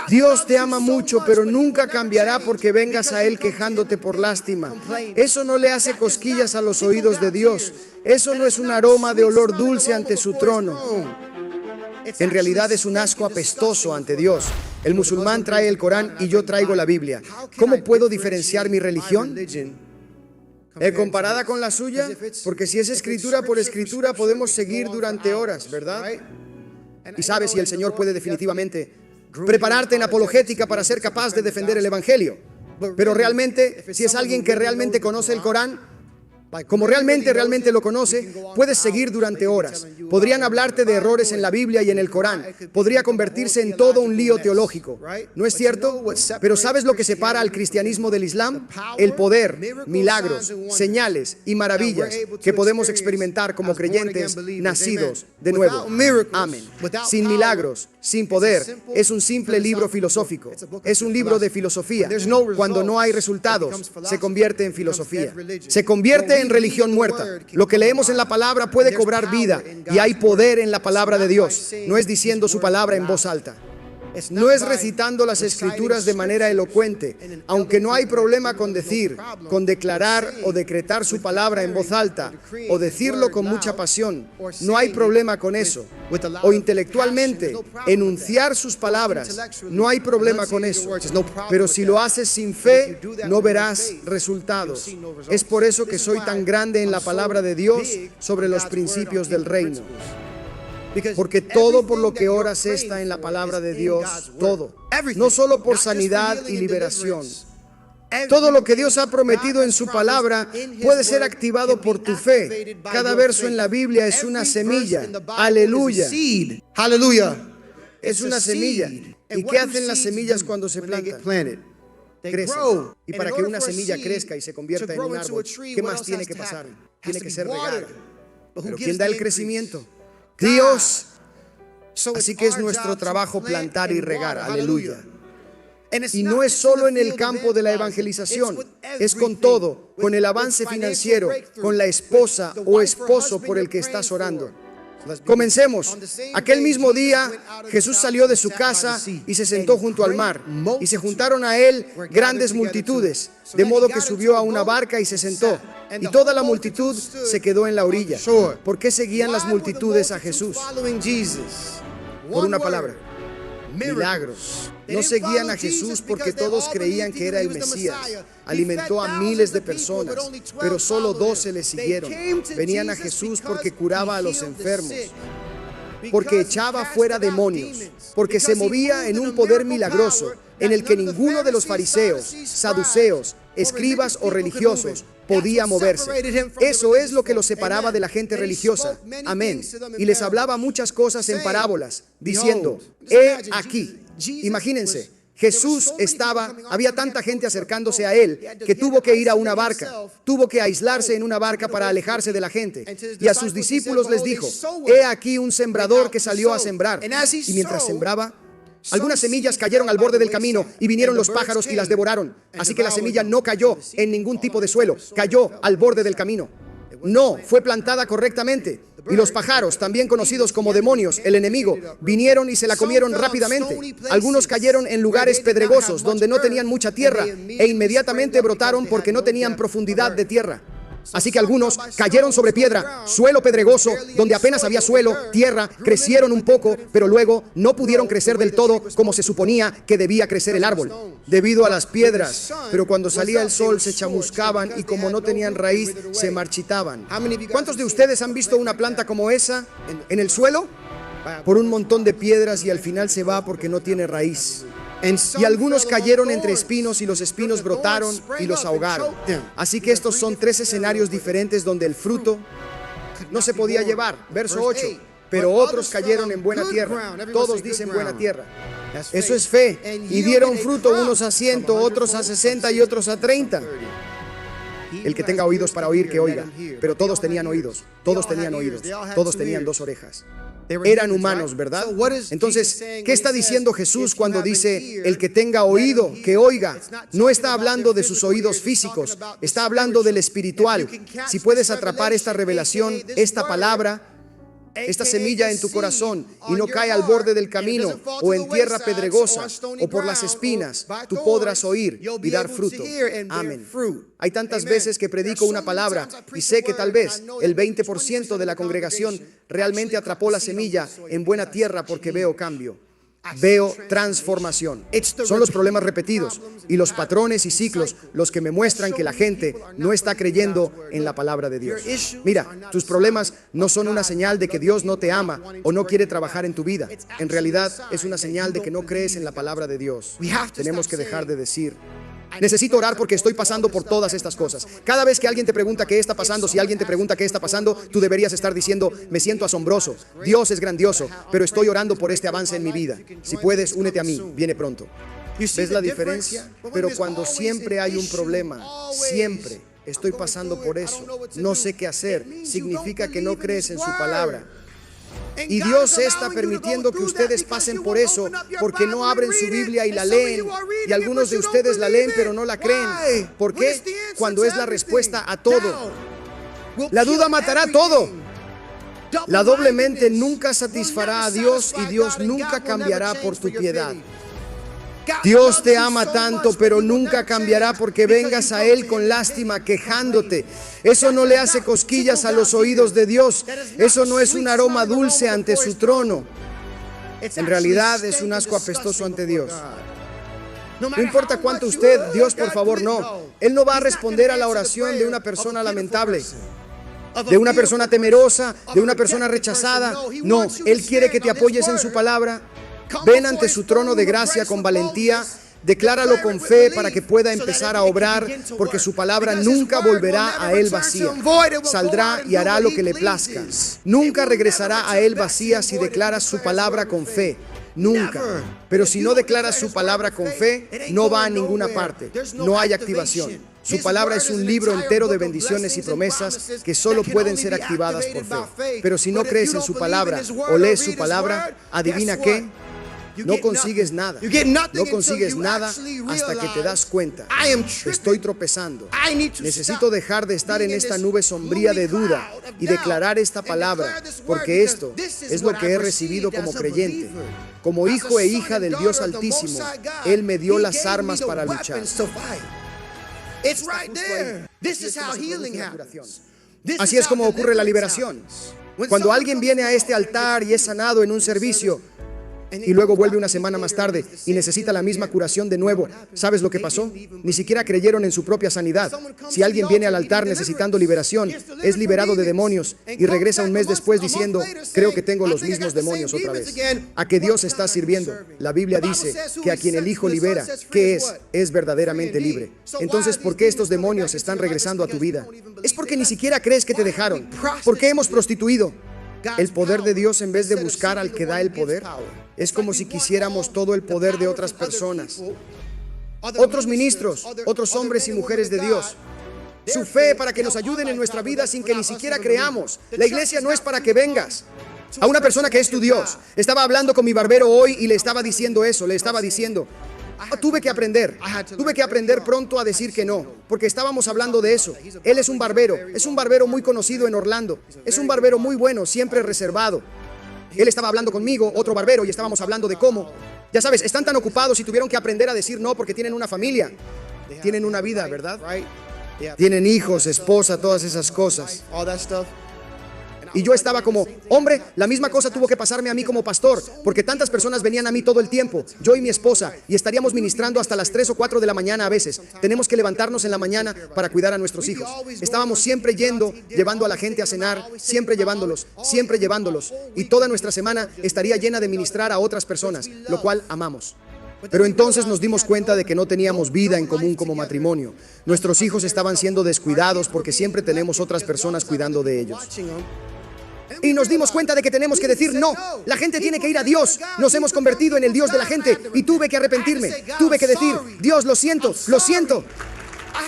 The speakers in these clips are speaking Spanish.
Dios te ama mucho, pero nunca cambiará porque vengas a Él quejándote por lástima. Eso no le hace cosquillas a los oídos de Dios. Eso no es un aroma de olor dulce ante su trono. En realidad es un asco apestoso ante Dios. El musulmán trae el Corán y yo traigo la Biblia. ¿Cómo puedo diferenciar mi religión? ¿Comparada con la suya? Porque si es escritura por escritura podemos seguir durante horas, ¿verdad? Y sabes, si el Señor puede definitivamente prepararte en apologética para ser capaz de defender el Evangelio. Pero realmente, si es alguien que realmente conoce el Corán, como realmente lo conoce, puedes seguir durante horas. Podrían hablarte de errores en la Biblia y en el Corán. Podría convertirse en todo un lío teológico. ¿No es cierto? Pero ¿sabes lo que separa al cristianismo del Islam? El poder, milagros, señales y maravillas que podemos experimentar como creyentes nacidos de nuevo. Amén. Sin milagros, sin poder, es un simple libro filosófico. Es un libro de filosofía. Cuando no hay resultados, se convierte en filosofía. Se convierte en religión muerta. Lo que leemos en la palabra puede cobrar vida y hay poder en la palabra de Dios. No es diciendo su palabra en voz alta. No es recitando las escrituras de manera elocuente, aunque no hay problema con decir, con declarar o decretar su palabra en voz alta, o decirlo con mucha pasión. No hay problema con eso. O intelectualmente, enunciar sus palabras. No hay problema con eso. Pero si lo haces sin fe, no verás resultados. Es por eso que soy tan grande en la palabra de Dios sobre los principios del reino. Porque todo por lo que oras está en la palabra de Dios, todo. No solo por sanidad y liberación. Todo lo que Dios ha prometido en su palabra puede ser activado por tu fe. Cada verso en la Biblia es una semilla. Aleluya. Aleluya. Es una semilla. ¿Y qué hacen las semillas cuando se plantan? Crecen. Y para que una semilla crezca y se convierta en un árbol, ¿qué más tiene que pasar? Tiene que ser regada. Pero ¿quién da el crecimiento? Dios. Así que es nuestro trabajo plantar y regar. Aleluya. Y no es solo en el campo de la evangelización, es con todo, con el avance financiero, con la esposa o esposo por el que estás orando. Comencemos. Aquel mismo día Jesús salió de su casa y se sentó junto al mar, y se juntaron a él grandes multitudes, de modo que subió a una barca y se sentó, y toda la multitud se quedó en la orilla. ¿Por qué seguían las multitudes a Jesús? Por una palabra: milagros. No seguían a Jesús porque todos creían que era el Mesías. Alimentó a miles de personas, pero solo 12 le siguieron. Venían a Jesús porque curaba a los enfermos, porque echaba fuera demonios, porque se movía en un poder milagroso en el que ninguno de los fariseos, saduceos, escribas o religiosos podía moverse. Eso es lo que los separaba de la gente religiosa. Amén. Y les hablaba muchas cosas en parábolas, diciendo: he aquí. Imagínense, Jesús había tanta gente acercándose a él que tuvo que ir a una barca, tuvo que aislarse en una barca para alejarse de la gente. Y a sus discípulos les dijo: he aquí un sembrador que salió a sembrar. Y mientras sembraba, algunas semillas cayeron al borde del camino y vinieron los pájaros y las devoraron. Así que la semilla no cayó en ningún tipo de suelo, cayó al borde del camino. No fue plantada correctamente. Y los pájaros, también conocidos como demonios, el enemigo, vinieron y se la comieron rápidamente. Algunos cayeron en lugares pedregosos donde no tenían mucha tierra e inmediatamente brotaron porque no tenían profundidad de tierra. Así que algunos cayeron sobre piedra, suelo pedregoso, donde apenas había suelo, tierra, crecieron un poco, pero luego no pudieron crecer del todo como se suponía que debía crecer el árbol, debido a las piedras. Pero cuando salía el sol se chamuscaban y como no tenían raíz, se marchitaban. ¿Cuántos de ustedes han visto una planta como esa en el suelo? Por un montón de piedras y al final se va porque no tiene raíz. Y algunos cayeron entre espinos y los espinos brotaron y los ahogaron. Así que estos son 3 escenarios diferentes donde el fruto no se podía llevar. Verso 8. Pero otros cayeron en buena tierra. Todos dicen buena tierra. Eso es fe. Y dieron fruto, unos a 100, otros a 60 y otros a 30. El que tenga oídos para oír, que oiga. Pero todos tenían oídos. Todos tenían oídos. Todos tenían 2 orejas. Eran humanos, ¿verdad? Entonces, ¿qué está diciendo Jesús cuando dice el que tenga oído, que oiga? No está hablando de sus oídos físicos, está hablando del espiritual. Si puedes atrapar esta revelación, esta palabra, esta semilla en tu corazón y no cae al borde del camino o en tierra pedregosa o por las espinas, tú podrás oír y dar fruto. Amén. Hay tantas veces que predico una palabra y sé que tal vez el 20% de la congregación realmente atrapó la semilla en buena tierra porque veo cambio. Veo transformación. Son los problemas repetidos y los patrones y ciclos los que me muestran que la gente no está creyendo en la palabra de Dios. Mira, tus problemas no son una señal de que Dios no te ama o no quiere trabajar en tu vida. En realidad es una señal de que no crees en la palabra de Dios. Tenemos que dejar de decir: necesito orar porque estoy pasando por todas estas cosas. Cada vez que alguien te pregunta qué está pasando, si alguien te pregunta qué está pasando, tú deberías estar diciendo: me siento asombroso, Dios es grandioso, pero estoy orando por este avance en mi vida. Si puedes, únete a mí, viene pronto. ¿Ves la diferencia? Pero cuando siempre hay un problema, siempre estoy pasando por eso, no sé qué hacer, significa que no crees en su palabra. Y Dios está permitiendo que ustedes pasen por eso porque no abren su Biblia y la leen. Y algunos de ustedes la leen pero no la creen. ¿Por qué? Cuando es la respuesta a todo. La duda matará todo. La doble mente nunca satisfará a Dios y Dios nunca cambiará por tu piedad. Dios te ama tanto, pero nunca cambiará porque vengas a Él con lástima, quejándote. Eso no le hace cosquillas a los oídos de Dios. Eso no es un aroma dulce ante su trono. En realidad es un asco apestoso ante Dios. No importa cuánto usted, Dios, por favor, no. Él no va a responder a la oración de una persona lamentable, de una persona temerosa, de una persona rechazada. No, Él quiere que te apoyes en su palabra. Ven ante su trono de gracia con valentía, decláralo con fe para que pueda empezar a obrar, porque su palabra nunca volverá a Él vacía. Saldrá y hará lo que le plazca. Nunca regresará a Él vacía si declaras su palabra con fe. Nunca. Pero si no declaras su palabra con fe, no va a ninguna parte. No hay activación. Su palabra es un libro entero de bendiciones y promesas que solo pueden ser activadas por fe. Pero si no crees en su palabra o lees su palabra, ¿adivina qué? No consigues nada. No consigues nada hasta que te das cuenta: estoy tropezando. Necesito dejar de estar en esta nube sombría de duda y declarar esta palabra, porque esto es lo que he recibido como creyente. Como hijo e hija del Dios Altísimo, Él me dio las armas para luchar. Así es como ocurre la liberación. Cuando alguien viene a este altar y es sanado en un servicio, y luego vuelve una semana más tarde y necesita la misma curación de nuevo, ¿sabes lo que pasó? Ni siquiera creyeron en su propia sanidad. Si alguien viene al altar necesitando liberación, es liberado de demonios y regresa un mes después diciendo: creo que tengo los mismos demonios otra vez. ¿A qué Dios está sirviendo? La Biblia dice que a quien el Hijo libera, ¿qué es? Es verdaderamente libre. Entonces, ¿por qué estos demonios están regresando a tu vida? Es porque ni siquiera crees que te dejaron. ¿Por qué hemos prostituido el poder de Dios en vez de buscar al que da el poder? Es como si quisiéramos todo el poder de otras personas, otros ministros, otros hombres y mujeres de Dios. Su fe para que nos ayuden en nuestra vida sin que ni siquiera creamos. La iglesia no es para que vengas. A una persona que es tu Dios, estaba hablando con mi barbero hoy y le estaba diciendo eso, le estaba diciendo: tuve que aprender pronto a decir que no, porque estábamos hablando de eso. Él es un barbero muy conocido en Orlando, es un barbero muy bueno, siempre reservado. Él estaba hablando conmigo, otro barbero, y estábamos hablando de cómo, ya sabes, están tan ocupados y tuvieron que aprender a decir no porque tienen una familia, tienen una vida, ¿verdad? Tienen hijos, esposa, todas esas cosas. Y yo estaba como: hombre, la misma cosa tuvo que pasarme a mí como pastor, porque tantas personas venían a mí todo el tiempo, yo y mi esposa, y estaríamos ministrando hasta las 3 o 4 de la mañana a veces. Tenemos que levantarnos en la mañana para cuidar a nuestros hijos. Estábamos siempre llevando a la gente a cenar, siempre llevándolos, y toda nuestra semana estaría llena de ministrar a otras personas, lo cual amamos. Pero entonces nos dimos cuenta de que no teníamos vida en común como matrimonio. Nuestros hijos estaban siendo descuidados porque siempre tenemos otras personas cuidando de ellos. Y nos dimos cuenta de que tenemos que decir no. La gente tiene que ir a Dios. Nos hemos convertido en el Dios de la gente. Y tuve que arrepentirme. Tuve que decir: Dios, lo siento.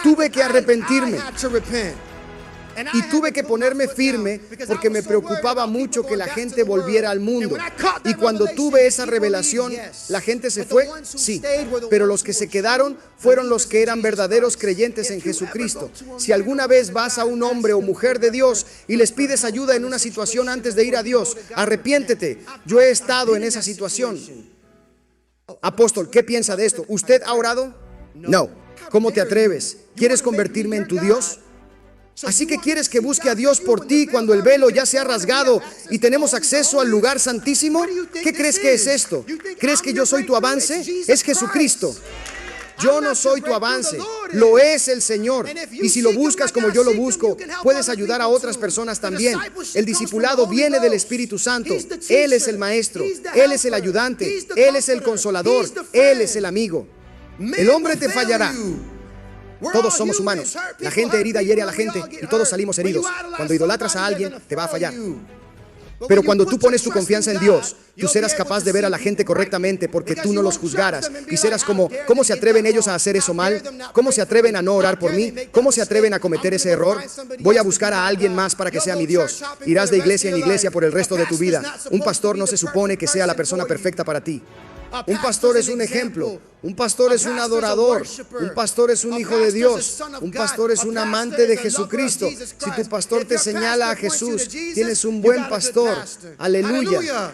Tuve que arrepentirme. Y tuve que ponerme firme porque me preocupaba mucho que la gente volviera al mundo. Y cuando tuve esa revelación, ¿la gente se fue? Sí. Pero los que se quedaron fueron los que eran verdaderos creyentes en Jesucristo. Si alguna vez vas a un hombre o mujer de Dios y les pides ayuda en una situación antes de ir a Dios, arrepiéntete. Yo he estado en esa situación. Apóstol, ¿qué piensa de esto? ¿Usted ha orado? No. ¿Cómo te atreves? ¿Quieres convertirme en tu Dios? Así que quieres que busque a Dios por ti cuando el velo ya se ha rasgado y tenemos acceso al lugar santísimo. ¿Qué crees que es esto? ¿Crees que yo soy tu avance? Es Jesucristo. Yo no soy tu avance, lo es el Señor. Y si lo buscas como yo lo busco, puedes ayudar a otras personas también. El discipulado viene del Espíritu Santo. Él es el maestro, Él es el ayudante, Él es el consolador, Él es el amigo. El hombre te fallará. Todos somos humanos. La gente herida hiere a la gente y todos salimos heridos. Cuando idolatras a alguien, te va a fallar. Pero cuando tú pones tu confianza en Dios, tú serás capaz de ver a la gente correctamente porque tú no los juzgaras y serás como, ¿cómo se atreven ellos a hacer eso mal? ¿Cómo se atreven a no orar por mí? ¿Cómo se atreven a cometer ese error? Voy a buscar a alguien más para que sea mi Dios. Irás de iglesia en iglesia por el resto de tu vida. Un pastor no se supone que sea la persona perfecta para ti. Un pastor es un ejemplo, un pastor es un adorador, un pastor es un hijo de Dios, un pastor es un amante de Jesucristo. Si tu pastor te señala a Jesús, tienes un buen pastor. Aleluya.